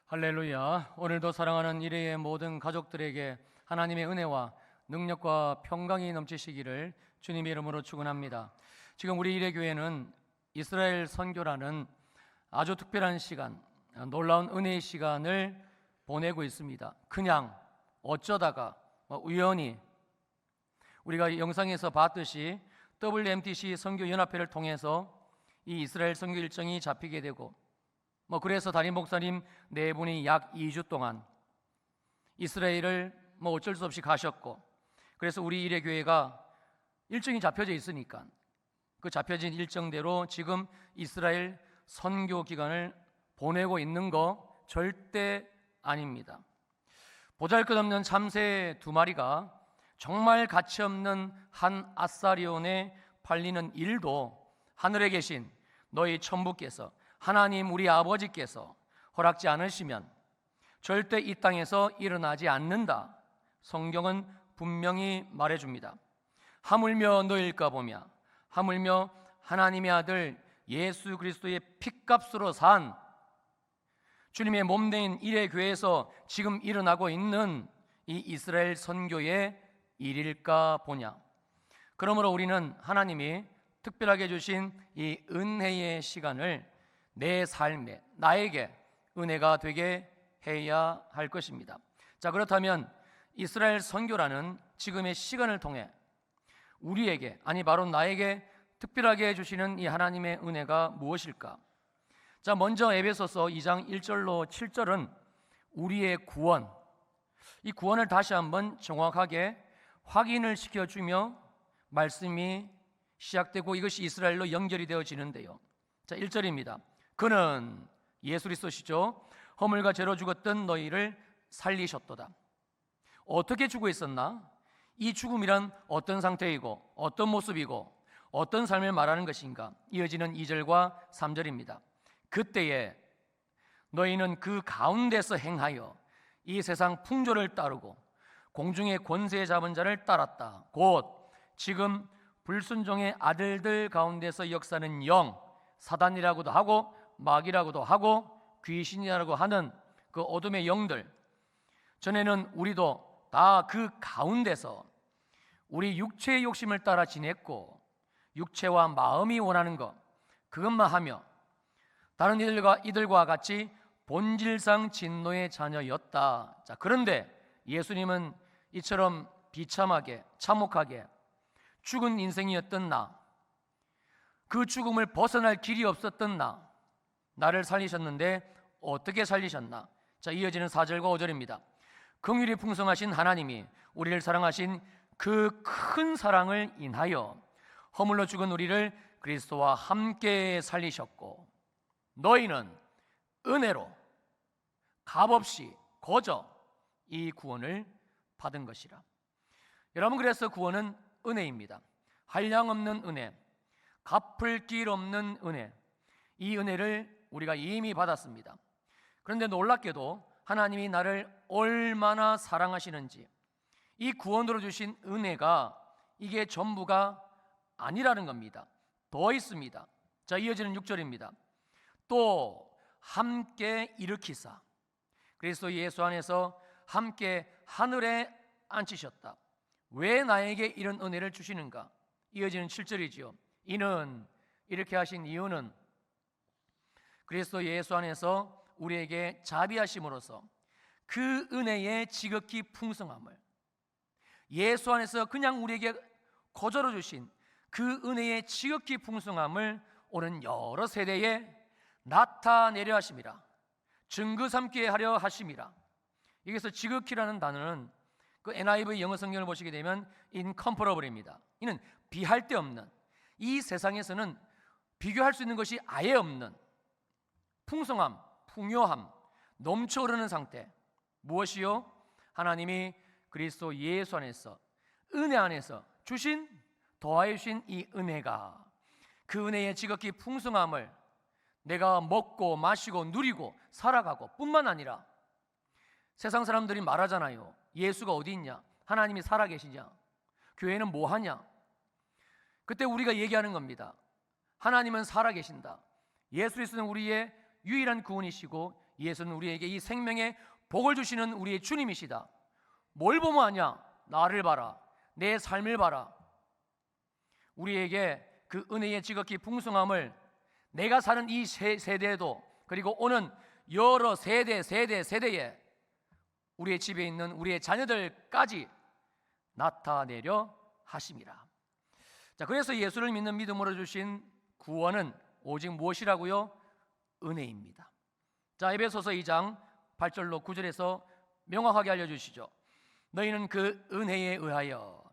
할렐루야. 오늘도 사랑하는 일회의 모든 가족들에게 하나님의 은혜와 능력과 평강이 넘치시기를 주님의 이름으로 축원합니다. 지금 우리 일회교회는 이스라엘 선교라는 아주 특별한 시간, 놀라운 은혜의 시간을 보내고 있습니다. 그냥 어쩌다가 우연히 우리가 영상에서 봤듯이 WMTC 선교연합회를 통해서 이 이스라엘 선교 일정이 잡히게 되고 그래서 담임 목사님 네 분이 약 2주 동안 이스라엘을 어쩔 수 없이 가셨고, 그래서 우리 일회교회가 일정이 잡혀져 있으니까 그 잡혀진 일정대로 지금 이스라엘 선교 기간을 보내고 있는 거 절대 아닙니다. 보잘것없는 참새 2마리가 정말 가치없는 한 아사리온에 팔리는 일도 하늘에 계신 너희 천부께서, 하나님 우리 아버지께서 허락지 않으시면 절대 이 땅에서 일어나지 않는다. 성경은 분명히 말해줍니다. 하물며 너일까 보며, 하물며 하나님의 아들 예수 그리스도의 핏값으로 산 주님의 몸된 일회교회에서 지금 일어나고 있는 이 이스라엘 선교의 일일까 보냐. 그러므로 우리는 하나님이 특별하게 주신 이 은혜의 시간을 내 삶에, 나에게 은혜가 되게 해야 할 것입니다. 자, 그렇다면 이스라엘 선교라는 지금의 시간을 통해 우리에게, 아니 바로 나에게 특별하게 주시는 이 하나님의 은혜가 무엇일까? 자, 먼저 에베소서 2장 1절로 7절은 우리의 구원, 이 구원을 다시 한번 정확하게 확인을 시켜주며 말씀이 시작되고 이것이 이스라엘로 연결이 되어지는데요. 자, 1절입니다. 그는 예수 그리스도시죠. 허물과 죄로 죽었던 너희를 살리셨도다. 어떻게 죽어 있었나? 이 죽음이란 어떤 상태이고 어떤 모습이고 어떤 삶을 말하는 것인가? 이어지는 2절과 3절입니다. 그때에 너희는 그 가운데서 행하여 이 세상 풍조를 따르고 공중의 권세 잡은 자를 따랐다. 곧 지금 불순종의 아들들 가운데서 역사는 영, 사단이라고도 하고 마귀라고도 하고 귀신이라고 하는 그 어둠의 영들, 전에는 우리도 다 그 가운데서 우리 육체의 욕심을 따라 지냈고 육체와 마음이 원하는 것, 그것만 하며 다른 이들과 같이 본질상 진노의 자녀였다. 자, 그런데 예수님은 이처럼 비참하게 참혹하게 죽은 인생이었던 나, 그 죽음을 벗어날 길이 없었던 나를 살리셨는데 어떻게 살리셨나? 자, 이어지는 4절과 5절입니다. 긍휼이 풍성하신 하나님이 우리를 사랑하신 그 큰 사랑을 인하여 허물로 죽은 우리를 그리스도와 함께 살리셨고 너희는 은혜로 값없이 거저 이 구원을 받은 것이라. 여러분, 그래서 구원은 은혜입니다. 한량없는 은혜, 갚을 길 없는 은혜, 이 은혜를 우리가 이미 받았습니다. 그런데 놀랍게도 하나님이 나를 얼마나 사랑하시는지, 이 구원으로 주신 은혜가 이게 전부가 아니라는 겁니다. 더 있습니다. 자, 이어지는 6절입니다. 또 함께 일으키사 그리스도 예수 안에서 함께 하늘에 앉히셨다. 왜 나에게 이런 은혜를 주시는가? 이어지는 7절이지요. 이는, 이렇게 하신 이유는 그리스도 예수 안에서 우리에게 자비하심으로써 그 은혜의 지극히 풍성함을, 예수 안에서 그냥 우리에게 거저로 주신 그 은혜의 지극히 풍성함을 오는 여러 세대에 나타내려 하심이라, 증거 삼게 하려 하심이라. 여기서 지극히라는 단어는 그 NIV 영어 성경을 보시게 되면 incomparable입니다. 이는 비할 데 없는, 이 세상에서는 비교할 수 있는 것이 아예 없는 풍성함, 풍요함, 넘쳐 흐르는 상태. 무엇이요? 하나님이 그리스도 예수 안에서, 은혜 안에서 주신, 더하여 주신 이 은혜가, 그 은혜의 지극히 풍성함을 내가 먹고 마시고 누리고 살아가고 뿐만 아니라 세상 사람들이 말하잖아요. 예수가 어디 있냐? 하나님이 살아계시냐? 교회는 뭐 하냐? 그때 우리가 얘기하는 겁니다. 하나님은 살아계신다. 예수 그리스도는 우리의 유일한 구원이시고 예수는 우리에게 이 생명의 복을 주시는 우리의 주님이시다. 뭘 보면 아냐? 나를 봐라, 내 삶을 봐라. 우리에게 그 은혜의 지극히 풍성함을 내가 사는 이 세대에도, 그리고 오는 여러 세대에 우리의 집에 있는 우리의 자녀들까지 나타내려 하심이라. 자, 그래서 예수를 믿는 믿음으로 주신 구원은 오직 무엇이라고요? 은혜입니다. 자, 에베소서 2장 8절로 9절에서 명확하게 알려주시죠. 너희는 그 은혜에 의하여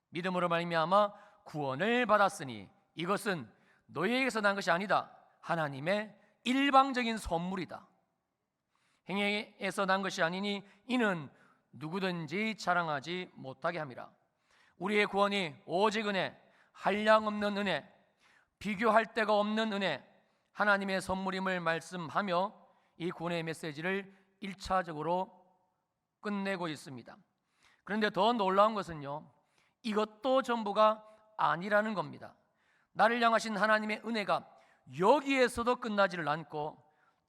믿음으로 말미암아 구원을 받았으니 이것은 너희에게서 난 것이 아니다. 하나님의 일방적인 선물이다. 행위에서 난 것이 아니니 이는 누구든지 자랑하지 못하게 함이라. 우리의 구원이 오직 은혜, 한량없는 은혜, 비교할 데가 없는 은혜, 하나님의 선물임을 말씀하며 이 구원의 메시지를 1차적으로 끝내고 있습니다. 그런데 더 놀라운 것은요, 이것도 전부가 아니라는 겁니다. 나를 향하신 하나님의 은혜가 여기에서도 끝나지를 않고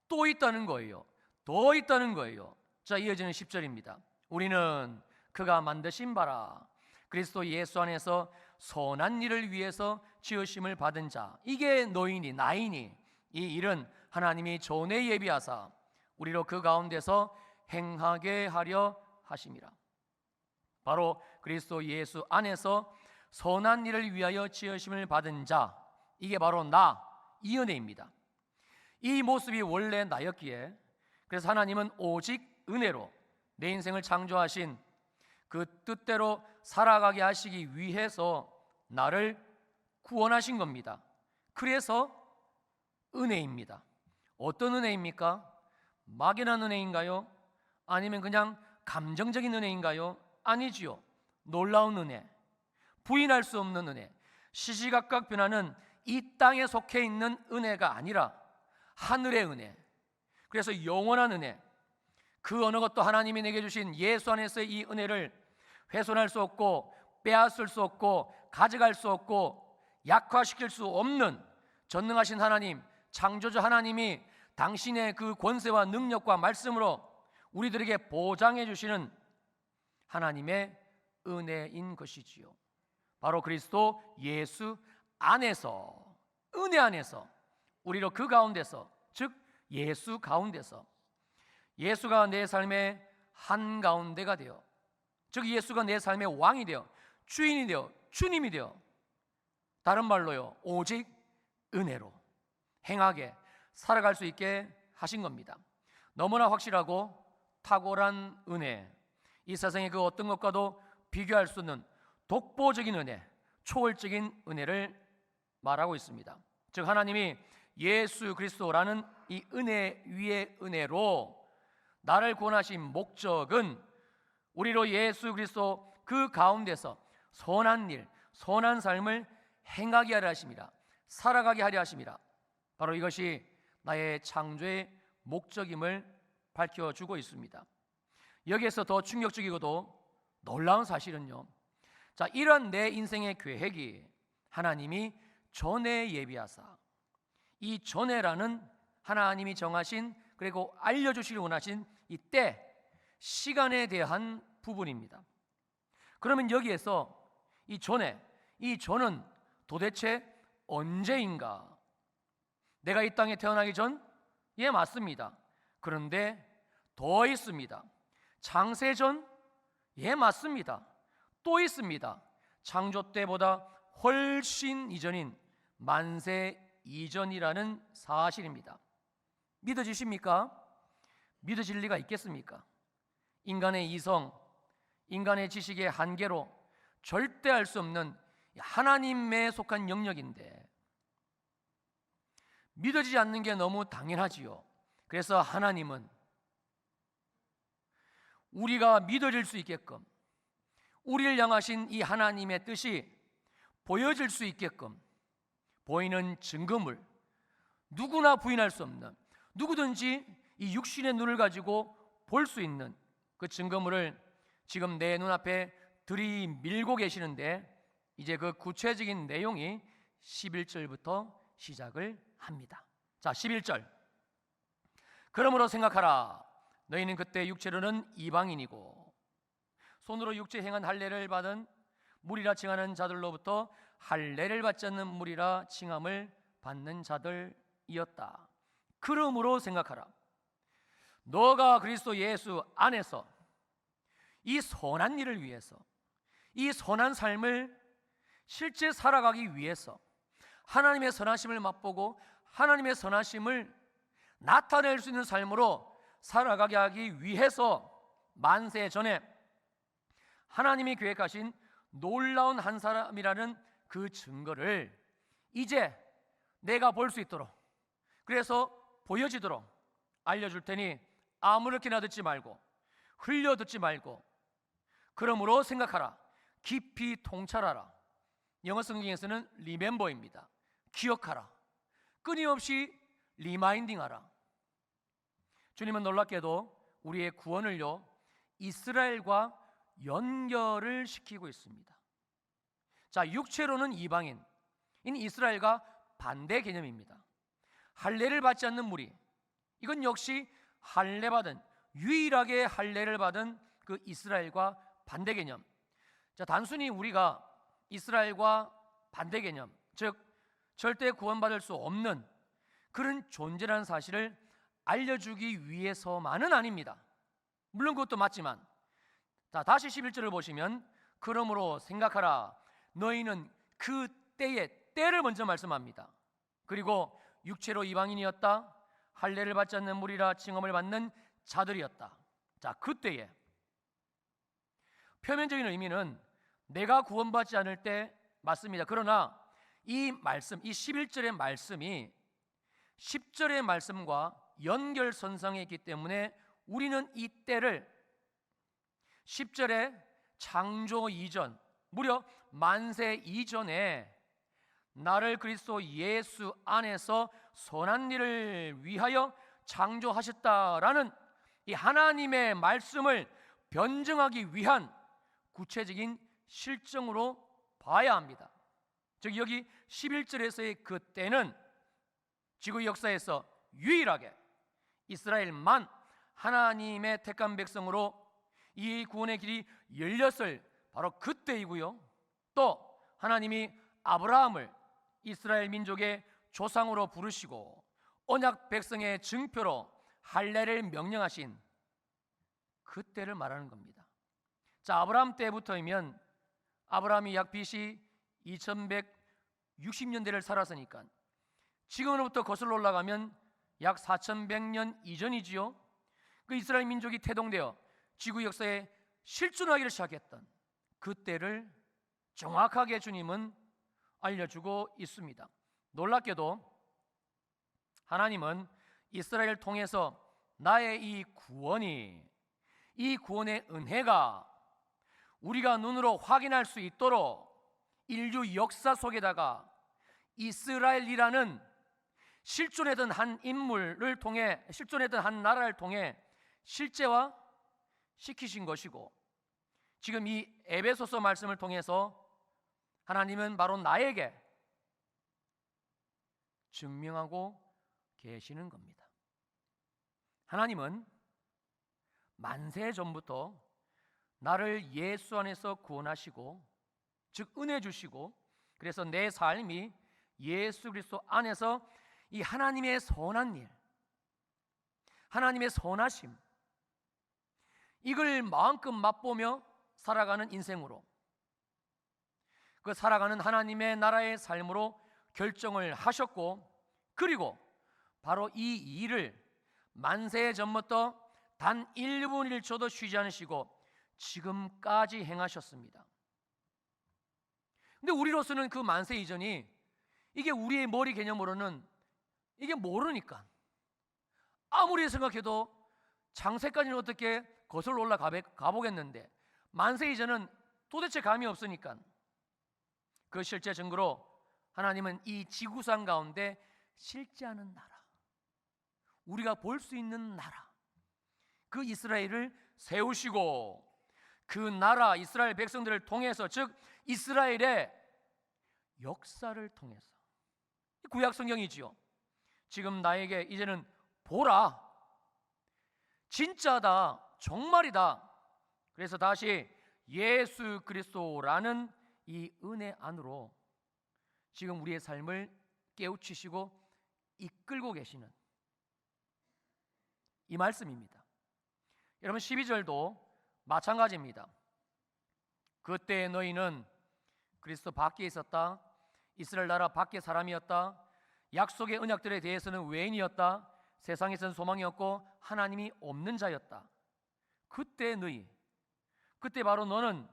또 있다는 거예요. 더 있다는 거예요. 자, 이어지는 10절입니다. 우리는 그가 만드신 바라 그리스도 예수 안에서 선한 일을 위해서 지으심을 받은 자, 이게 너희니 나이니 이 일은 하나님이 전에 예비하사 우리로 그 가운데서 행하게 하려 하심이라. 바로 그리스도 예수 안에서 선한 일을 위하여 지으심을 받은 자, 이게 바로 나, 이 은혜입니다. 이 모습이 원래 나였기에, 그래서 하나님은 오직 은혜로 내 인생을 창조하신 그 뜻대로 살아가게 하시기 위해서 나를 구원하신 겁니다. 그래서 은혜입니다. 어떤 은혜입니까? 막연한 은혜인가요? 아니면 그냥 감정적인 은혜인가요? 아니지요. 놀라운 은혜, 부인할 수 없는 은혜, 시시각각 변하는 이 땅에 속해 있는 은혜가 아니라 하늘의 은혜, 그래서 영원한 은혜, 그 어느 것도 하나님이 내게 주신 예수 안에서의 이 은혜를 훼손할 수 없고 빼앗을 수 없고 가져갈 수 없고 약화시킬 수 없는 전능하신 하나님, 창조주 하나님이 당신의 그 권세와 능력과 말씀으로 우리들에게 보장해 주시는 하나님의 은혜인 것이지요. 바로 그리스도 예수 안에서, 은혜 안에서 우리로 그 가운데서, 즉 예수 가운데서, 예수가 내 삶의 한가운데가 되어, 즉 예수가 내 삶의 왕이 되어, 주인이 되어, 주님이 되어, 다른 말로요, 오직 은혜로 행하게 살아갈 수 있게 하신 겁니다. 너무나 확실하고 탁월한 은혜, 이 세상의 그 어떤 것과도 비교할 수 없는 독보적인 은혜, 초월적인 은혜를 말하고 있습니다. 즉 하나님이 예수 그리스도라는 이 은혜 위의 은혜로 나를 구원하신 목적은 우리로 예수 그리스도 그 가운데서 선한 일, 선한 삶을 행하게 하려 하십니다. 살아가게 하려 하십니다. 바로 이것이 나의 창조의 목적임을 밝혀주고 있습니다. 여기에서 더 충격적이고도 놀라운 사실은요, 자, 이런 내 인생의 계획이 하나님이 전에 예비하사, 이 전에라는 하나님이 정하신, 그리고 알려주시길 원하신 이 때, 시간에 대한 부분입니다. 그러면 여기에서 이 전에, 이 전은 도대체 언제인가? 내가 이 땅에 태어나기 전? 예, 맞습니다. 그런데 더 있습니다. 창세전? 예, 맞습니다. 또 있습니다. 창조 때보다 훨씬 이전인 만세 이전이라는 사실입니다. 믿어지십니까? 믿어질 리가 있겠습니까? 인간의 이성, 인간의 지식의 한계로 절대 알 수 없는 하나님에 속한 영역인데 믿어지지 않는 게 너무 당연하지요. 그래서 하나님은 우리가 믿어질 수 있게끔, 우리를 향하신 이 하나님의 뜻이 보여질 수 있게끔 보이는 증거물, 누구나 부인할 수 없는, 누구든지 이 육신의 눈을 가지고 볼 수 있는 그 증거물을 지금 내 눈앞에 들이밀고 계시는데, 이제 그 구체적인 내용이 11절부터 시작을 합니다. 자, 11절. 그러므로 생각하라. 너희는 그때 육체로는 이방인이고 손으로 육체 행한 할례를 받은 무리라 칭하는 자들로부터 할례를 받지 않는 무리라 칭함을 받는 자들이었다. 그러므로 생각하라. 너가 그리스도 예수 안에서 이 선한 일을 위해서, 이 선한 삶을 실제 살아가기 위해서, 하나님의 선하심을 맛보고 하나님의 선하심을 나타낼 수 있는 삶으로 살아가게 하기 위해서 만세 전에 하나님이 계획하신 놀라운 한 사람이라는 그 증거를 이제 내가 볼 수 있도록, 그래서 보여지도록 알려줄 테니 아무렇게나 듣지 말고 흘려 듣지 말고 그러므로 생각하라. 깊이 통찰하라. 영어 성경에서는 리멤버입니다. 기억하라. 끊임없이 리마인딩하라. 주님은 놀랍게도 우리의 구원을요 이스라엘과 연결을 시키고 있습니다. 자, 육체로는 이방인, 이스라엘과 반대 개념입니다. 할례를 받지 않는 무리, 이건 역시 할례 받은, 유일하게 할례를 받은 그 이스라엘과 반대 개념. 자, 단순히 우리가 이스라엘과 반대 개념, 즉 절대 구원받을 수 없는 그런 존재라는 사실을 알려주기 위해서만은 아닙니다. 물론 그것도 맞지만, 자, 다시 11절을 보시면 그러므로 생각하라. 너희는 그 때의 때를 먼저 말씀합니다. 그리고 육체로 이방인이었다, 할례를 받지 않는 무리라 칭함을 받는 자들이었다. 자, 그때에 표면적인 의미는 내가 구원받지 않을 때 맞습니다. 그러나 이 말씀, 이 11절의 말씀이 10절의 말씀과 연결선상에 있기 때문에 우리는 이 때를 10절의 창조 이전, 무려 만세 이전에 나를 그리스도 예수 안에서 선한 일을 위하여 창조하셨다라는 이 하나님의 말씀을 변증하기 위한 구체적인 실정으로 봐야 합니다. 즉 여기 11절에서의 그 때는 지구 역사에서 유일하게 이스라엘만 하나님의 택한 백성으로 이 구원의 길이 열렸을 바로 그때이고요, 또 하나님이 아브라함을 이스라엘 민족의 조상으로 부르시고 언약 백성의 증표로 할례를 명령하신 그때를 말하는 겁니다. 자, 아브라함 때부터이면 아브라함이 약 BC 2160년대를 살았으니까 지금으로부터 거슬러 올라가면 약 4100년 이전이지요. 그 이스라엘 민족이 태동되어 지구 역사에 실존하기를 시작했던 그때를 정확하게 주님은 알려주고 있습니다. 놀랍게도 하나님은 이스라엘을 통해서 나의 이 구원이, 이 구원의 은혜가 우리가 눈으로 확인할 수 있도록 인류 역사 속에다가 이스라엘이라는 실존했던 한 인물을 통해, 실존했던 한 나라를 통해 실제화 시키신 것이고, 지금 이 에베소서 말씀을 통해서 하나님은 바로 나에게 증명하고 계시는 겁니다. 하나님은 만세 전부터 나를 예수 안에서 구원하시고, 즉 은혜 주시고, 그래서 내 삶이 예수 그리스도 안에서 이 하나님의 선한 일, 하나님의 선하심, 이걸 마음껏 맛보며 살아가는 인생으로, 그 살아가는 하나님의 나라의 삶으로 결정을 하셨고, 그리고 바로 이 일을 만세 전부터 단 1분 1초도 쉬지 않으시고 지금까지 행하셨습니다. 근데 우리로서는 그 만세 이전이 이게 우리의 머리 개념으로는 이게 모르니까 아무리 생각해도 창세까지는 어떻게 거슬러 올라가 보겠는데 만세 이전은 도대체 감이 없으니까 그 실제 증거로 하나님은 이 지구상 가운데 실제하는 나라, 우리가 볼 수 있는 나라, 그 이스라엘을 세우시고 그 나라 이스라엘 백성들을 통해서, 즉 이스라엘의 역사를 통해서, 구약 성경이지요. 지금 나에게 이제는 보라, 진짜다, 정말이다. 그래서 다시 예수 그리스도라는 이 은혜 안으로 지금 우리의 삶을 깨우치시고 이끌고 계시는 이 말씀입니다. 여러분 12절도 마찬가지입니다. 그때 너희는 그리스도 밖에 있었다. 이스라엘 나라 밖의 사람이었다. 약속의 언약들에 대해서는 외인이었다. 세상에서는 소망이 없고 하나님이 없는 자였다. 그때 너희, 그때 바로 너는,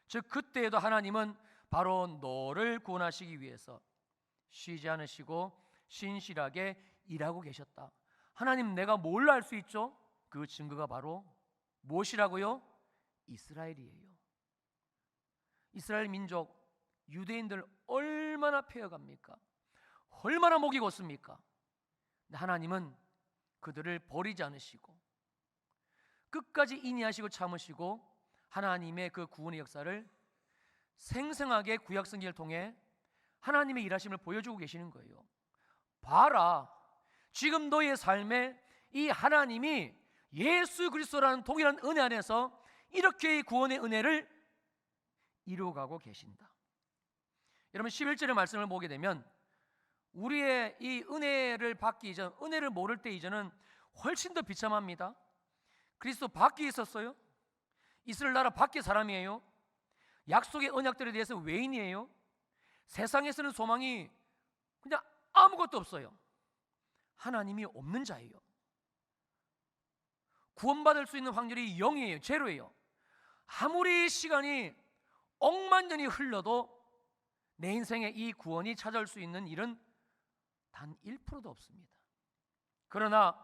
즉 그때에도 하나님은 바로 너를 구원하시기 위해서 쉬지 않으시고 신실하게 일하고 계셨다. 하나님, 내가 뭘로 알 수 있죠? 그 증거가 바로 무엇이라고요? 이스라엘이에요. 이스라엘 민족, 유대인들 얼마나 폐허갑니까? 얼마나 목이 곧습니까? 근데 하나님은 그들을 버리지 않으시고 끝까지 인내하시고 참으시고 하나님의 그 구원의 역사를 생생하게 구약성경을 통해 하나님의 일하심을 보여주고 계시는 거예요. 봐라, 지금 너의 삶에 이 하나님이 예수 그리스도라는 동일한 은혜 안에서 이렇게 구원의 은혜를 이루어가고 계신다. 여러분 11절의 말씀을 보게 되면 우리의 이 은혜를 받기 이전, 은혜를 모를 때 이전은 훨씬 더 비참합니다. 그리스도 밖에 있었어요. 이스라엘 나라 밖의 사람이에요. 약속의 언약들에 대해서 외인이에요. 세상에서는 소망이 그냥 아무것도 없어요. 하나님이 없는 자예요. 구원받을 수 있는 확률이 0이에요. 제로예요. 아무리 시간이 억만 년이 흘러도 내 인생에 이 구원이 찾아올 수 있는 일은 단 1%도 없습니다. 그러나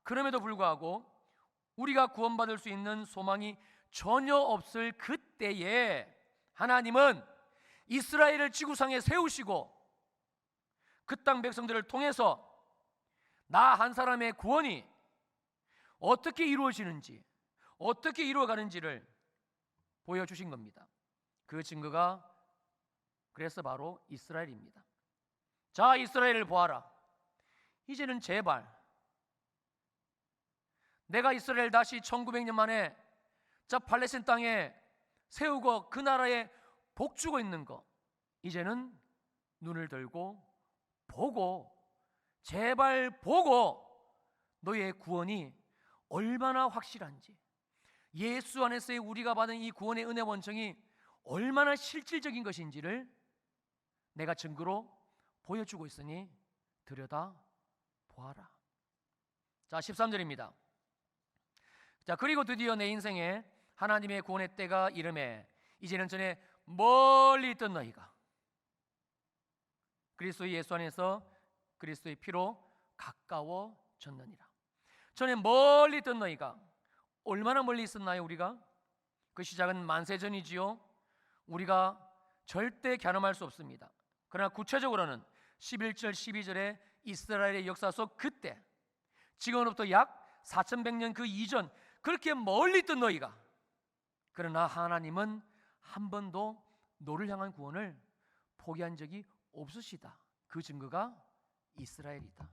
그럼에도 불구하고 우리가 구원받을 수 있는 소망이 전혀 없을 그때에 하나님은 이스라엘을 지구상에 세우시고 그 땅 백성들을 통해서 나 한 사람의 구원이 어떻게 이루어지는지, 어떻게 이루어가는지를 보여주신 겁니다. 그 증거가 그래서 바로 이스라엘입니다. 자, 이스라엘을 보아라. 이제는 제발 내가 이스라엘 다시 1900년 만에 자 팔레스타인 땅에 세우고 그 나라에 복주고 있는 거, 이제는 눈을 들고 보고, 제발 보고 너의 구원이 얼마나 확실한지, 예수 안에서의 우리가 받은 이 구원의 은혜 원청이 얼마나 실질적인 것인지를 내가 증거로 보여주고 있으니 들여다 보아라. 자, 13절입니다. 자, 그리고 드디어 내 인생에 하나님의 구원의 때가 이르매 이제는 전에 멀리 있던 너희가 그리스도 예수 안에서 그리스도의 피로 가까워졌느니라. 전에 멀리 있던 너희가 얼마나 멀리 있었나요? 우리가 그 시작은 만세전이지요. 우리가 절대 가늠할 수 없습니다. 그러나 구체적으로는 11절 12절의 이스라엘의 역사 속 그때, 지금으로부터 약 4100년 그 이전, 그렇게 멀리 있던 너희가, 그러나 하나님은 한 번도 너를 향한 구원을 포기한 적이 없으시다. 그 증거가 이스라엘이다.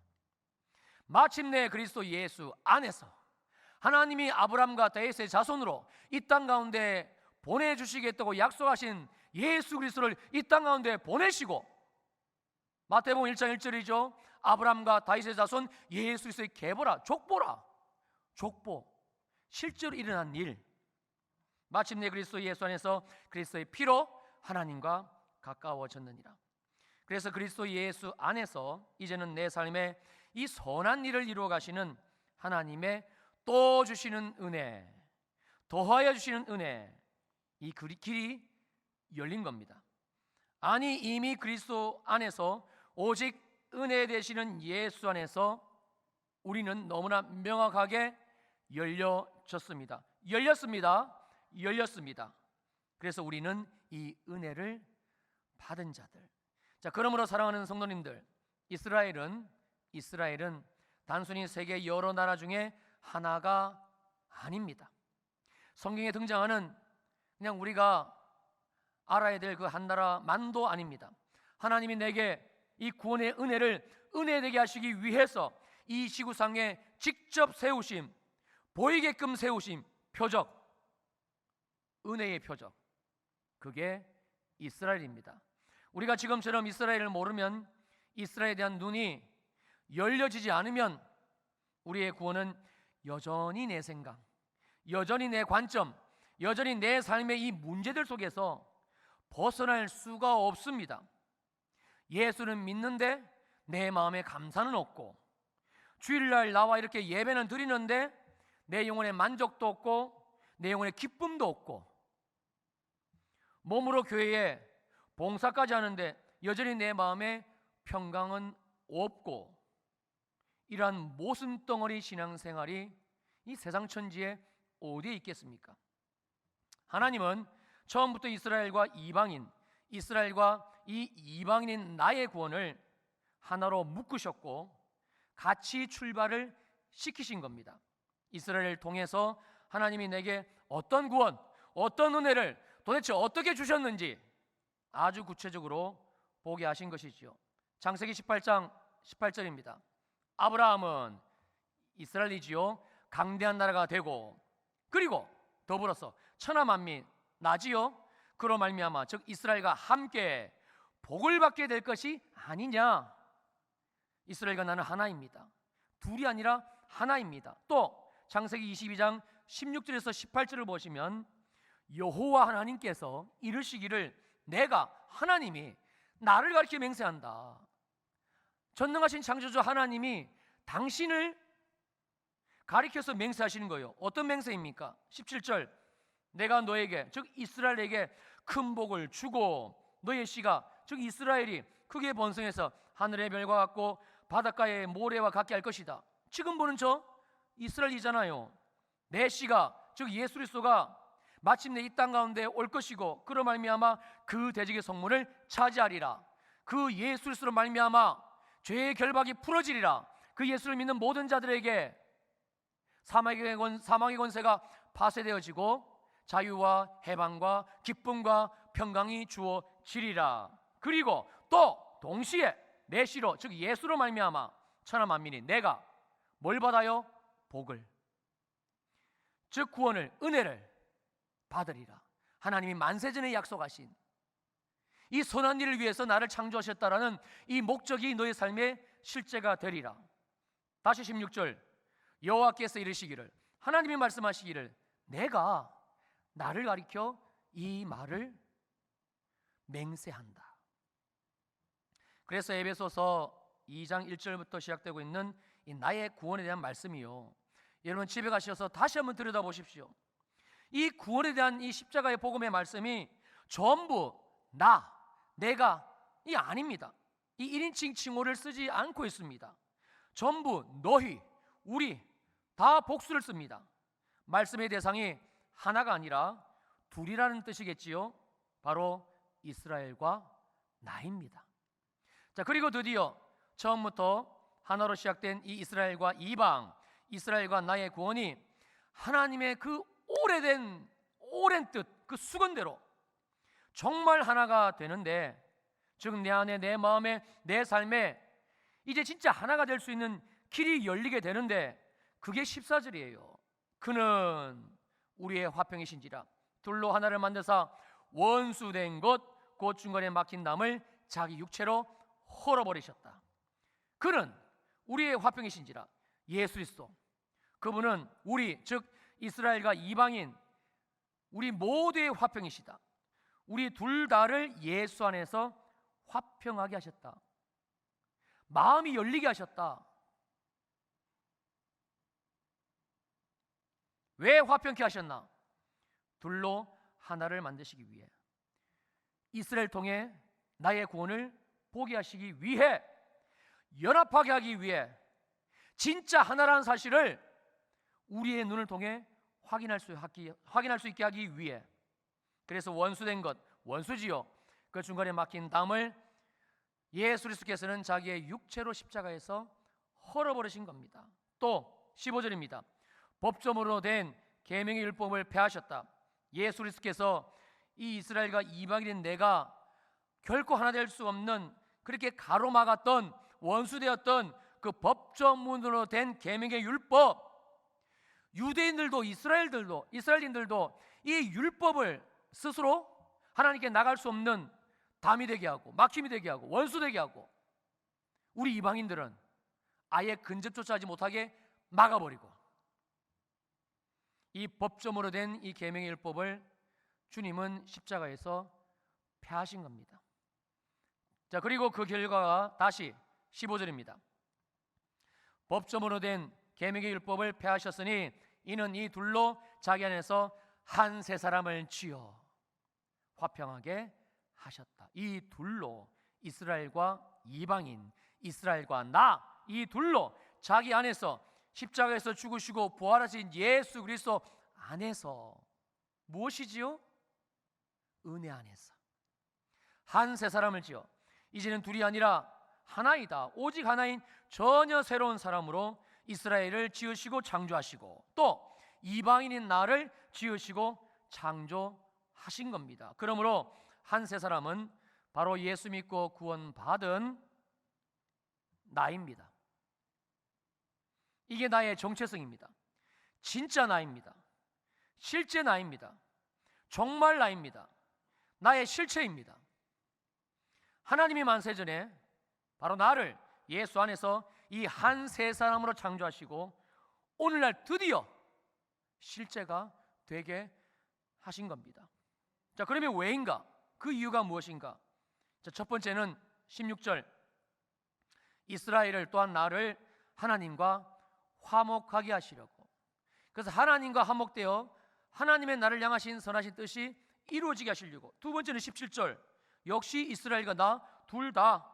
마침내 그리스도 예수 안에서 하나님이 아브라함과 다윗의 자손으로 이 땅 가운데 보내주시겠다고 약속하신 예수 그리스도를 이 땅 가운데 보내시고, 마태복음 1장 1절이죠. 아브라함과 다윗의 자손 예수 그리스도의 계보라, 족보라, 족보, 실제로 일어난 일. 마침내 그리스도 예수 안에서 그리스도의 피로 하나님과 가까워졌느니라. 그래서 그리스도 예수 안에서 이제는 내 삶에 이 선한 일을 이루어 가시는 하나님의 또 주시는 은혜, 더하여 주시는 은혜, 이 길이 열린 겁니다. 아니, 이미 그리스도 안에서 오직 은혜 되시는 예수 안에서 우리는 너무나 명확하게 열렸습니다. 그래서 우리는 이 은혜를 받은 자들. 자, 그러므로 사랑하는 성도님들, 이스라엘은 단순히 세계 여러 나라 중에 하나가 아닙니다. 성경에 등장하는 그냥 우리가 알아야 될 그 한 나라만도 아닙니다. 하나님이 내게 이 구원의 은혜를 은혜되게 하시기 위해서 이 지구상에 직접 세우신 보이게끔 세우신 표적, 은혜의 표적, 그게 이스라엘입니다. 우리가 지금처럼 이스라엘을 모르면, 이스라엘에 대한 눈이 열려지지 않으면 우리의 구원은 여전히 내 생각, 여전히 내 관점, 여전히 내 삶의 이 문제들 속에서 벗어날 수가 없습니다. 예수는 믿는데 내 마음에 감사는 없고, 주일날 나와 이렇게 예배는 드리는데 내 영혼의 만족도 없고, 내 영혼의 기쁨도 없고, 몸으로 교회에 봉사까지 하는데 여전히 내 마음에 평강은 없고, 이러한 모순덩어리 신앙생활이 이 세상 천지에 어디에 있겠습니까? 하나님은 처음부터 이스라엘과 이방인, 이스라엘과 이 이방인인 나의 구원을 하나로 묶으셨고 같이 출발을 시키신 겁니다. 이스라엘을 통해서 하나님이 내게 어떤 구원, 어떤 은혜를 도대체 어떻게 주셨는지 아주 구체적으로 보게 하신 것이지요. 창세기 18장 18절입니다. 아브라함은 이스라엘이지요, 강대한 나라가 되고, 그리고 더불어서 천하 만민 나지요, 그로 말미암아 즉 이스라엘과 함께 복을 받게 될 것이 아니냐. 이스라엘과 나는 하나입니다. 둘이 아니라 하나입니다. 또 창세기 22장 16절에서 18절을 보시면 여호와 하나님께서 이르시기를, 내가 하나님이 나를 가리켜 맹세한다. 전능하신 창조주 하나님이 당신을 가리켜서 맹세하시는 거예요. 어떤 맹세입니까? 17절, 내가 너에게 즉 이스라엘에게 큰 복을 주고 너의 씨가 즉 이스라엘이 크게 번성해서 하늘의 별과 같고 바닷가의 모래와 같게 할 것이다. 지금 보는 저 이스라엘이잖아요. 내 씨가 즉 예수 그리스도가 마침내 이 땅 가운데 올 것이고, 그로 말미암아 그 대적의 성문을 차지하리라. 그 예수 그리스도로 말미암아 죄의 결박이 풀어지리라. 그 예수를 믿는 모든 자들에게 사망의 권세가 파쇄되어지고 자유와 해방과 기쁨과 평강이 주어지리라. 그리고 또 동시에 내 씨로 즉 예수로 말미암아 천하 만민이 내가 뭘 받아요? 복을, 즉 구원을, 은혜를 받으리라. 하나님이 만세전에 약속하신 이 선한 일을 위해서 나를 창조하셨다라는 이 목적이 너의 삶의 실제가 되리라. 다시 16절, 여호와께서 이르시기를, 하나님이 말씀하시기를, 내가 나를 가리켜 이 말을 맹세한다. 그래서 에베소서 2장 1절부터 시작되고 있는 이 나의 구원에 대한 말씀이요, 여러분 집에 가셔서 다시 한번 들여다보십시오. 이 구원에 대한 이 십자가의 복음의 말씀이 전부 내가 이 아닙니다. 이 1인칭 칭호를 쓰지 않고 있습니다. 전부 너희, 우리 다 복수를 씁니다. 말씀의 대상이 하나가 아니라 둘이라는 뜻이겠지요. 바로 이스라엘과 나입니다. 자, 그리고 드디어 처음부터 하나로 시작된 이 이스라엘과 이방, 이스라엘과 나의 구원이 하나님의 그 오랜 뜻, 그 수건대로 정말 하나가 되는데, 즉 내 안에, 내 마음에, 내 삶에 이제 진짜 하나가 될 수 있는 길이 열리게 되는데, 그게 14절이에요. 그는 우리의 화평이신지라 둘로 하나를 만드사 원수된 것 곧 중간에 막힌 담을 자기 육체로 헐어버리셨다. 그는 우리의 화평이신지라, 예수 그리스도, 그분은 우리 즉 이스라엘과 이방인 우리 모두의 화평이시다. 우리 둘 다를 예수 안에서 화평하게 하셨다. 마음이 열리게 하셨다. 왜 화평케 하셨나? 둘로 하나를 만드시기 위해, 이스라엘 통해 나의 구원을 보게 하시기 위해, 연합하게 하기 위해, 진짜 하나라는 사실을 우리의 눈을 통해 확인할 수 있게 하기 위해. 그래서 원수된 것, 원수지요, 그 중간에 막힌 담을 예수 그리스도께서는 자기의 육체로 십자가에서 헐어버리신 겁니다. 또 15절입니다. 법조문으로 된 계명의 율법을 폐하셨다. 예수 그리스도께서 이 이스라엘과 이방인인 내가 결코 하나 될 수 없는, 그렇게 가로막았던, 원수되었던 그 법조문으로 된 계명의 율법, 유대인들도 이스라엘인들도 이 율법을 스스로 하나님께 나갈 수 없는 담이 되게 하고 막힘이 되게 하고 원수 되게 하고 우리 이방인들은 아예 근접조차 하지 못하게 막아버리고 이 법조문으로 된 이 계명의 율법을 주님은 십자가에서 폐하신 겁니다. 자, 그리고 그 결과가 다시 15절입니다. 법조문으로 된 계명의 율법을 폐하셨으니 이는 이 둘로 자기 안에서 한 세 사람을 지어 화평하게 하셨다. 이 둘로 이스라엘과 이방인, 이스라엘과 나, 이 둘로 자기 안에서 십자가에서 죽으시고 부활하신 예수 그리스도 안에서 무엇이지요? 은혜 안에서 한 세 사람을 지어 이제는 둘이 아니라 하나이다. 오직 하나인 전혀 새로운 사람으로 이스라엘을 지으시고 창조하시고 또 이방인인 나를 지으시고 창조하신 겁니다. 그러므로 한 세 사람은 바로 예수 믿고 구원받은 나입니다. 이게 나의 정체성입니다. 진짜 나입니다. 실제 나입니다. 정말 나입니다. 나의 실체입니다. 하나님이 만세전에 바로 나를 예수 안에서 이 한 세 사람으로 창조하시고 오늘날 드디어 실제가 되게 하신 겁니다. 자, 그러면 왜인가? 그 이유가 무엇인가? 자, 첫 번째는 16절 이스라엘을 또한 나를 하나님과 화목하게 하시려고. 그래서 하나님과 화목되어 하나님의 나를 향하신 선하신 뜻이 이루어지게 하시려고. 두 번째는 17절 역시 이스라엘과 나 둘 다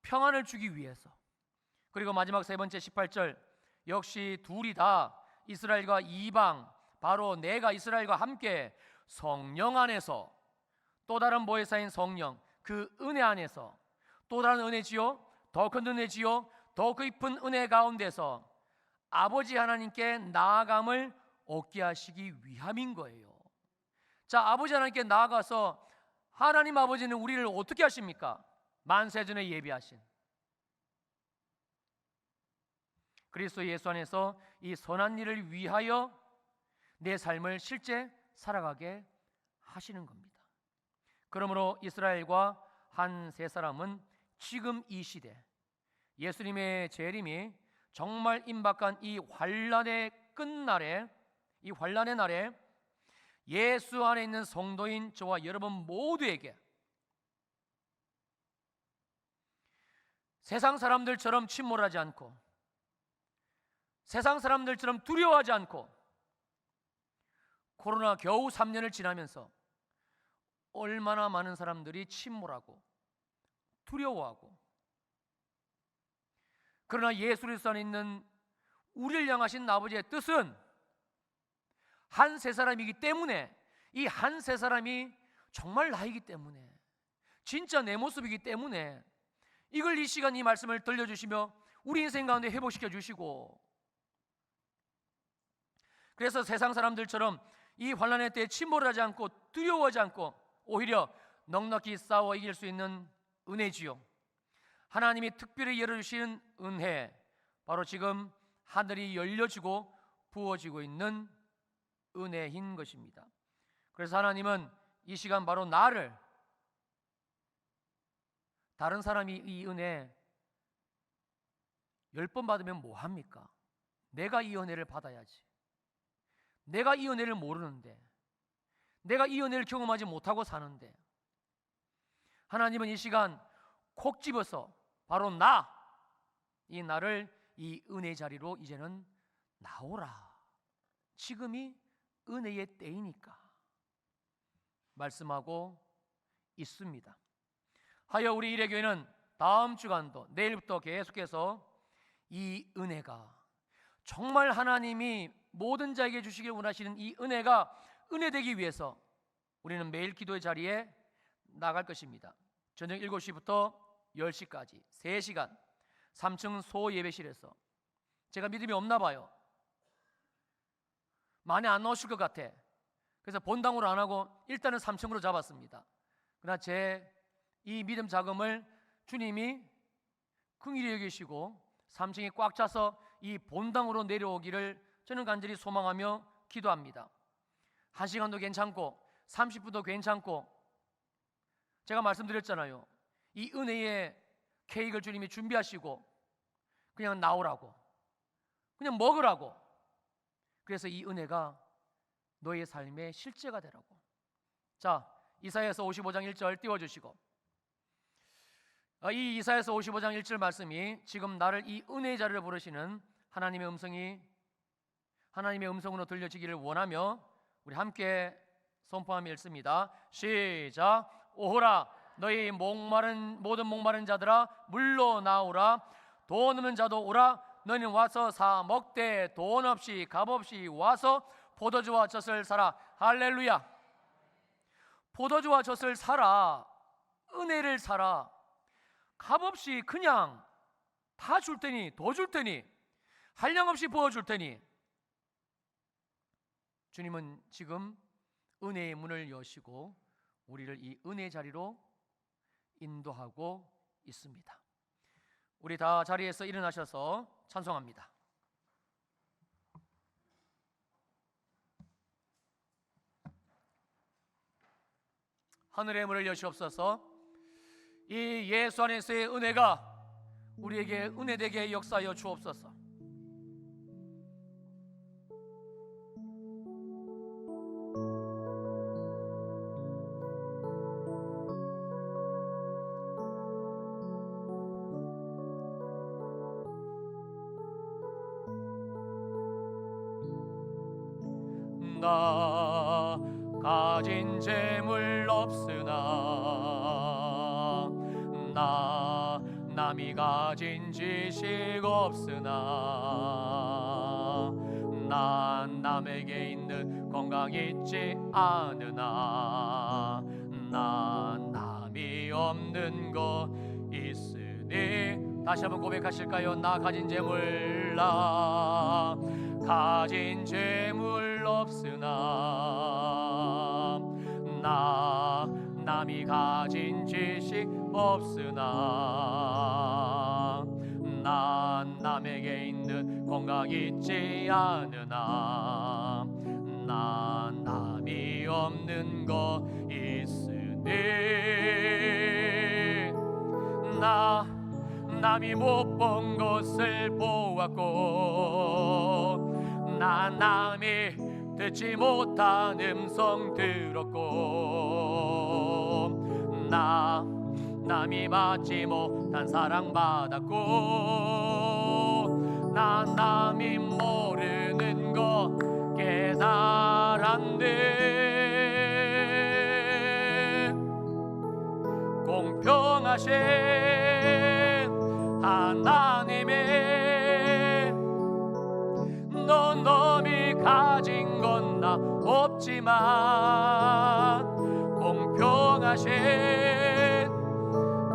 평안을 주기 위해서. 그리고 마지막 세 번째 18절 역시 둘이 다 이스라엘과 이방 바로 내가 이스라엘과 함께 성령 안에서 또 다른 보혜사인 성령 그 은혜 안에서 또 다른 은혜지요 더 큰 은혜지요 더 깊은 은혜 가운데서 아버지 하나님께 나아감을 얻게 하시기 위함인 거예요. 자, 아버지 하나님께 나아가서 하나님 아버지는 우리를 어떻게 하십니까? 만세전에 예비하신 그리스도 예수 안에서 이 선한 일을 위하여 내 삶을 실제 살아가게 하시는 겁니다. 그러므로 이스라엘과 한 세 사람은 지금 이 시대 예수님의 재림이 정말 임박한 이 환란의 끝날에 이 환란의 날에 예수 안에 있는 성도인 저와 여러분 모두에게 세상 사람들처럼 침몰하지 않고 세상 사람들처럼 두려워하지 않고 코로나 겨우 3년을 지나면서 얼마나 많은 사람들이 침몰하고 두려워하고 그러나 예수 그리스도 안에 있는 우리를 향하신 아버지의 뜻은 한 세 사람이기 때문에 이 한 세 사람이 정말 나이기 때문에 진짜 내 모습이기 때문에 이걸 이 시간 이 말씀을 들려주시며 우리 인생 가운데 회복시켜 주시고 그래서 세상 사람들처럼 이 환난의 때에 침몰하지 않고 두려워하지 않고 오히려 넉넉히 싸워 이길 수 있는 은혜지요. 하나님이 특별히 열어주시는 은혜 바로 지금 하늘이 열려지고 부어지고 있는 은혜인 것입니다. 그래서 하나님은 이 시간 바로 나를 다른 사람이 이 은혜 10번 받으면 뭐합니까? 내가 이 은혜를 받아야지. 내가 이 은혜를 모르는데 내가 이 은혜를 경험하지 못하고 사는데 하나님은 이 시간 콕 집어서 바로 이 나를 이 은혜 자리로 이제는 나오라. 지금이 은혜의 때이니까 말씀하고 있습니다. 하여 우리 일회교회는 다음 주간도 내일부터 계속해서 이 은혜가 정말 하나님이 모든 자에게 주시길 원하시는 이 은혜가 은혜되기 위해서 우리는 매일 기도의 자리에 나갈 것입니다. 저녁 7시부터 10시까지 3시간 3층 소예배실에서 제가 믿음이 없나 봐요. 많이 안 나오실 것 같아. 그래서 본당으로 안 하고 일단은 3층으로 잡았습니다. 그러나 제 이 믿음 자금을 주님이 긍휼히 여기시고 3층이 꽉 차서 이 본당으로 내려오기를 저는 간절히 소망하며 기도합니다. 1시간도 괜찮고 30분도 괜찮고, 제가 말씀드렸잖아요. 이 은혜의 케이크를 주님이 준비하시고 그냥 나오라고, 그냥 먹으라고. 그래서 이 은혜가 너의 삶의 실제가 되라고. 자, 이사야서 55장 1절 띄워주시고, 이 이사야서 55장 1절 말씀이 지금 나를 이 은혜의 자리를 부르시는 하나님의 음성으로 들려지기를 원하며 우리 함께 선포하며 읽습니다. 시작. 오호라 너희 모든 목마른 자들아 물로 나오라. 돈 없는 자도 오라. 너희는 와서 사 먹되 돈 없이 값 없이 와서 포도주와 젖을 사라. 할렐루야. 포도주와 젖을 사라. 은혜를 사라. 값없이 그냥 다 줄 테니, 더 줄 테니, 한량없이 부어줄 테니. 주님은 지금 은혜의 문을 여시고 우리를 이 은혜 자리로 인도하고 있습니다. 우리 다 자리에서 일어나셔서 찬송합니다. 하늘의 문을 여시옵소서. 이 예수 안에서의 은혜가 우리에게 은혜되게 역사하여 주옵소서. 나 가진 재물 없으나, 나 남이 가진 지식 없으나, 난 남에게 있는 건강 있지 않으나, 난 남이 없는 거 있으니. 다시 한번 고백하실까요? 나 가진 재물, 나 가진 재물 없으나, 나 남이 가진 지식 없으나, 난 남에게 있는 건강 있지 않으나, 난 남이 없는 거 있으니. 나 남이 못 본 것을 보았고, 나 남이 듣지 못한 음성 들었고, 나 남이 받지 못한 사랑 받았고, 나 남이 모르는 거 깨달았네. 공평하신 하나님의, 넌 남이 가진 건 나 없지만, 공평하신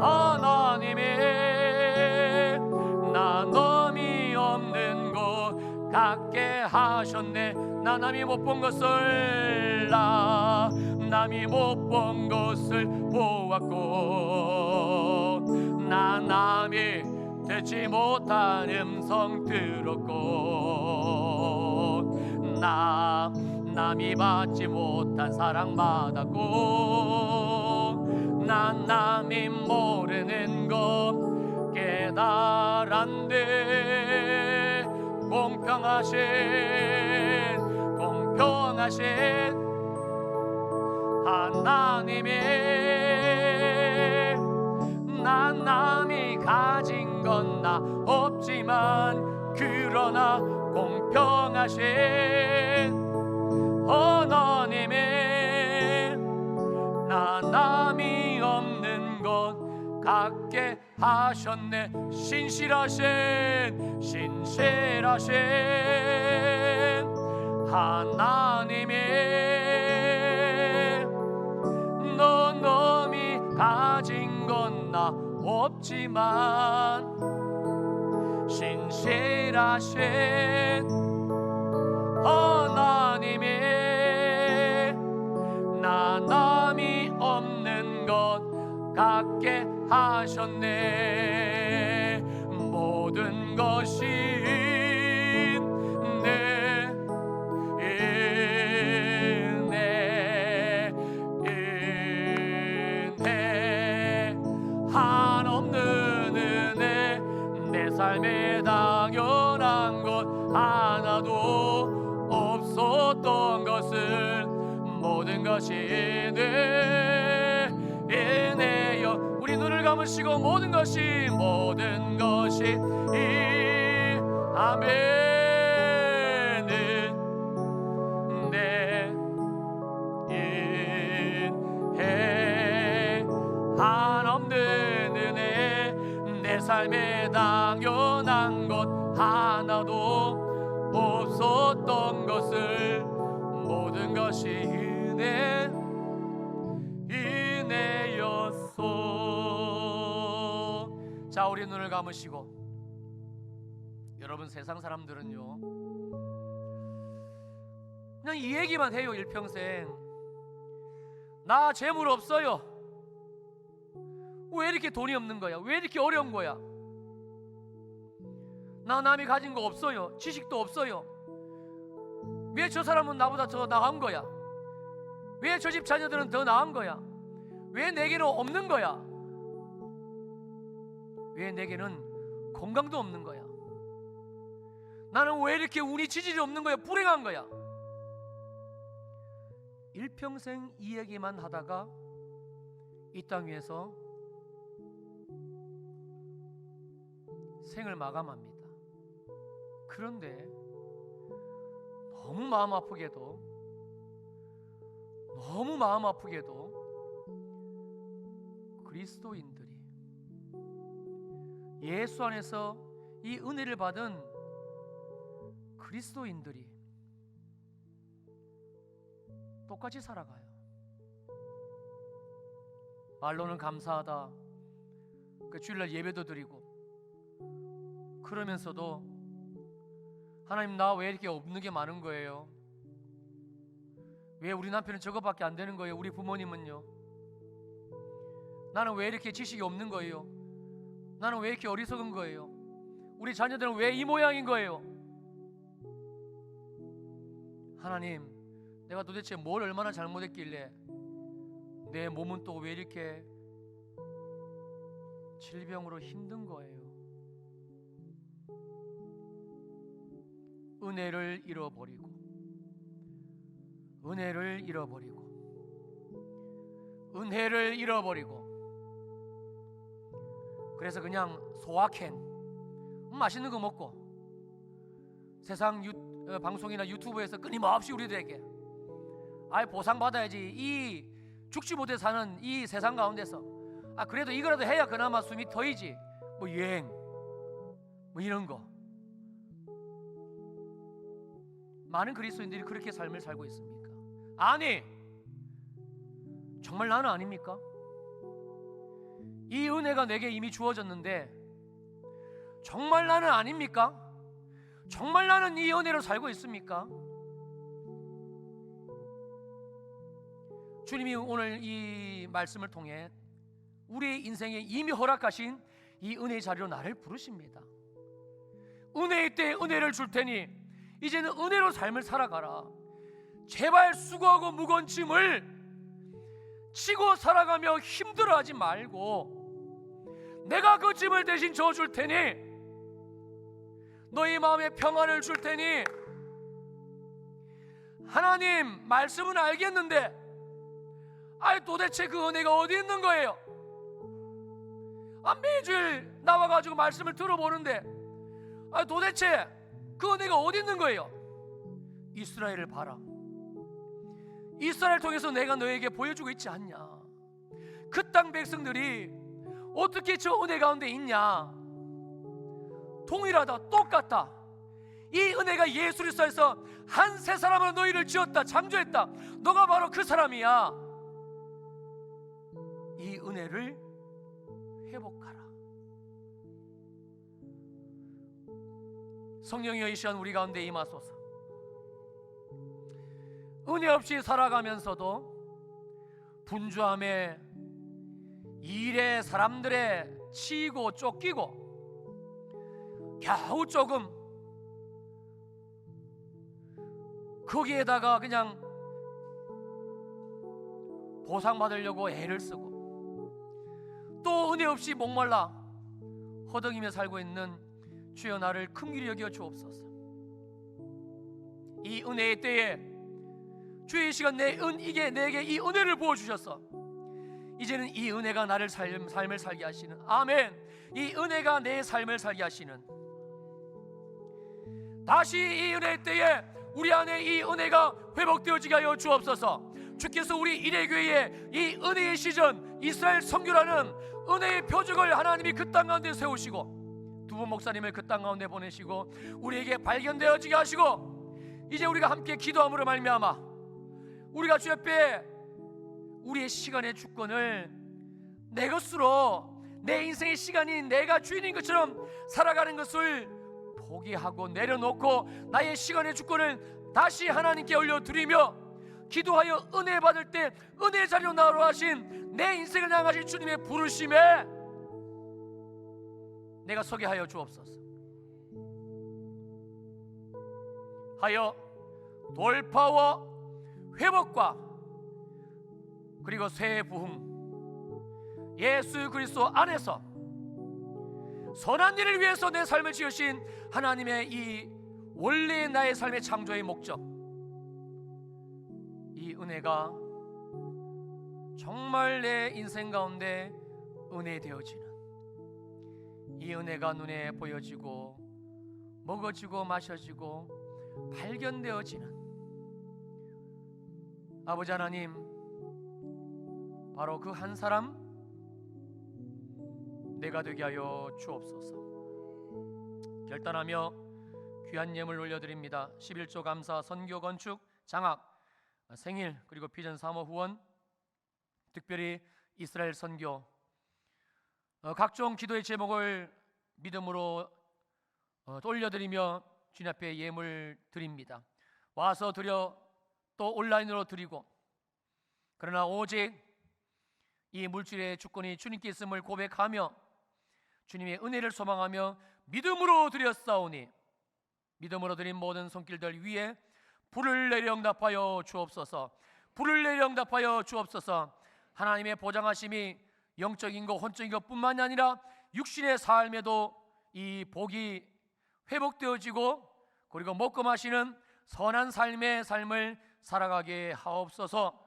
하나님의, 나 남이 없는 거 갖게 하셨네. 나 남이 못 본 것을, 나 남이 못 본 것을 보았고, 나 남이 듣지 못한 음성 들었고, 나 남이 받지 못한 사랑 받았고, 난 남이 모르는 거 깨달았네. 공평하신 하나님의, 난 남이 가진 건 나 없지만, 그러나 공평하신 하나님의, 나 남이 없는 것 갖게 하셨네. 신실하신 하나님의, 너 남이 가진 건 나 없지만, 신실하신 하나님의, 나 남이 없는 것 갖게 하셨네. 모든 것이 내 것이 내 은혜여. 우리 눈을 감으시고 모든 것이 이 아멘은 내 은혜 한없는 은혜 내 삶에 당연한 것 하나도 없었던 것을 모든 것이 은혜였소. 자, 우리 눈을 감으시고, 여러분 세상 사람들은요 그냥 이 얘기만 해요. 일평생 나 재물 없어요. 왜 이렇게 돈이 없는 거야? 왜 이렇게 어려운 거야? 나 남이 가진 거 없어요. 지식도 없어요. 왜 저 사람은 나보다 더 나은 거야? 왜 저 집 자녀들은 더 나은 거야? 왜 내게는 없는 거야? 왜 내게는 건강도 없는 거야? 나는 왜 이렇게 운이 지질이 없는 거야? 불행한 거야? 일평생 이 얘기만 하다가 이 땅 위에서 생을 마감합니다. 그런데 너무 마음 아프게도 그리스도인들이, 예수 안에서 이 은혜를 받은 그리스도인들이 똑같이 살아가요. 말로는 감사하다, 그 주일날 예배도 드리고, 그러면서도 하나님 나 왜 이렇게 없는 게 많은 거예요? 왜 우리 남편은 저거밖에 안 되는 거예요? 우리 부모님은요? 나는 왜 이렇게 지식이 없는 거예요? 나는 왜 이렇게 어리석은 거예요? 우리 자녀들은 왜 이 모양인 거예요? 하나님, 내가 도대체 뭘 얼마나 잘못했길래 내 몸은 또 왜 이렇게 질병으로 힘든 거예요? 은혜를 잃어버리고 그래서 그냥 소확행, 맛있는 거 먹고 세상 방송이나 유튜브에서 끊임없이 우리들에게 보상받아야지, 이 죽지 못해 사는 이 세상 가운데서 그래도 이거라도 해야 그나마 숨이 터이지, 뭐 여행 뭐 이런 거. 많은 그리스도인들이 그렇게 삶을 살고 있습니까? 아니, 정말 나는 아닙니까? 이 은혜가 내게 이미 주어졌는데 정말 나는 아닙니까? 정말 나는 이 은혜로 살고 있습니까? 주님이 오늘 이 말씀을 통해 우리의 인생에 이미 허락하신 이 은혜의 자리로 나를 부르십니다. 은혜의 때에 은혜를 줄 테니 이제는 은혜로 삶을 살아가라. 제발 수고하고 무거운 짐을 지고 살아가며 힘들어하지 말고 내가 그 짐을 대신 져줄 테니, 너희 마음에 평안을 줄 테니. 하나님 말씀은 알겠는데 도대체 그 은혜가 어디 있는 거예요? 매주일 나와가지고 말씀을 들어보는데 도대체 그 은혜가 어디 있는 거예요? 이스라엘을 봐라. 이스라엘 통해서 내가 너에게 보여주고 있지 않냐? 그 땅 백성들이 어떻게 저 은혜 가운데 있냐? 동일하다, 똑같다. 이 은혜가 예수 그리스도에서 한 세 사람으로 너희를 지었다, 창조했다. 너가 바로 그 사람이야. 이 은혜를 회복하라. 성령이여 이 시간 우리 가운데 임하소서. 은혜 없이 살아가면서도 분주함에 일에 사람들에 치이고 쫓기고 겨우 조금 거기에다가 그냥 보상받으려고 애를 쓰고 또 은혜 없이 목말라 허덕이며 살고 있는 주여 나를 긍휼히 여겨 주옵소서. 이 은혜의 때에 주의 이 시간 내게 이 은혜를 부어주셔서 이제는 이 은혜가 나를 삶을 살게 하시는, 아멘, 이 은혜가 내 삶을 살게 하시는, 다시 이 은혜 때에 우리 안에 이 은혜가 회복되어지게 하여 주옵소서. 주께서 우리 이레교회에 이 은혜의 시전 이스라엘 선교라는 은혜의 표적을 하나님이 그 땅 가운데 세우시고 두 분 목사님을 그 땅 가운데 보내시고 우리에게 발견되어지게 하시고, 이제 우리가 함께 기도함으로 말미암아 우리가 주 앞에 우리의 시간의 주권을 내 것으로, 내 인생의 시간이 내가 주인인 것처럼 살아가는 것을 포기하고 내려놓고 나의 시간의 주권을 다시 하나님께 올려드리며 기도하여 은혜 받을 때 은혜의 자리로 나오라 하신 내 인생을 향하신 주님의 부르심에 내가 서게 하여 주옵소서. 하여 돌파와 회복과 그리고 새 부흥, 예수 그리스도 안에서 선한 일을 위해서 내 삶을 지으신 하나님의 이 원래 나의 삶의 창조의 목적, 이 은혜가 정말 내 인생 가운데 은혜 되어지는, 이 은혜가 눈에 보여지고 먹어지고 마셔지고 발견되어지는 아버지 하나님, 바로 그 한 사람 내가 되게 하여 주옵소서. 결단하며 귀한 예물 올려드립니다. 11조 감사, 선교 건축, 장학, 생일, 그리고 비전 사모 후원, 특별히 이스라엘 선교, 각종 기도의 제목을 믿음으로 올려드리며 주님 앞에 예물 드립니다. 와서 드려 또 온라인으로 드리고, 그러나 오직 이 물질의 주권이 주님께 있음을 고백하며 주님의 은혜를 소망하며 믿음으로 드렸사오니 믿음으로 드린 모든 손길들 위에 불을 내려 응답하여 주옵소서. 불을 내려 응답하여 주옵소서. 하나님의 보장하심이 영적인 것, 혼적인 것 뿐만이 아니라 육신의 삶에도 이 복이 회복되어지고 그리고 먹고 마시는 선한 삶의 삶을 살아가게 하옵소서.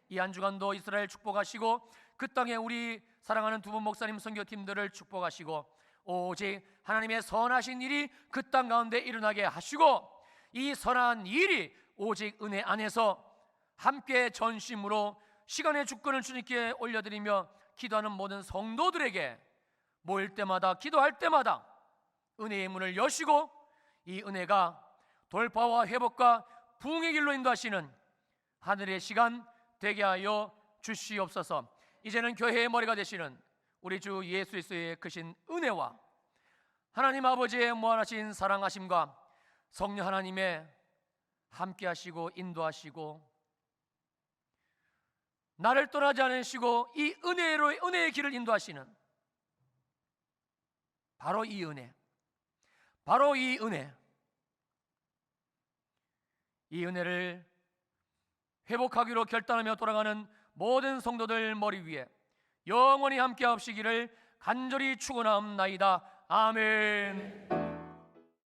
이 한 주간도 이스라엘 축복하시고 그 땅에 우리 사랑하는 두 분 목사님 선교팀들을 축복하시고 오직 하나님의 선하신 일이 그 땅 가운데 일어나게 하시고, 이 선한 일이 오직 은혜 안에서 함께 전심으로 시간의 주권을 주님께 올려드리며 기도하는 모든 성도들에게 모일 때마다 기도할 때마다 은혜의 문을 여시고 이 은혜가 돌파와 회복과 부흥의 길로 인도하시는 하늘의 시간 되게 하여 주시옵소서. 이제는 교회의 머리가 되시는 우리 주 예수 그리스도의 크신 은혜와 하나님 아버지의 무한하신 사랑하심과 성령 하나님의 함께 하시고 인도하시고 나를 떠나지 않으시고 이 은혜의 길을 인도하시는 바로 이 은혜, 바로 이 은혜를 회복하기로 결단하며 돌아가는 모든 성도들 머리 위에 영원히 함께 하시기를 간절히 축원하옵나이다. 아멘.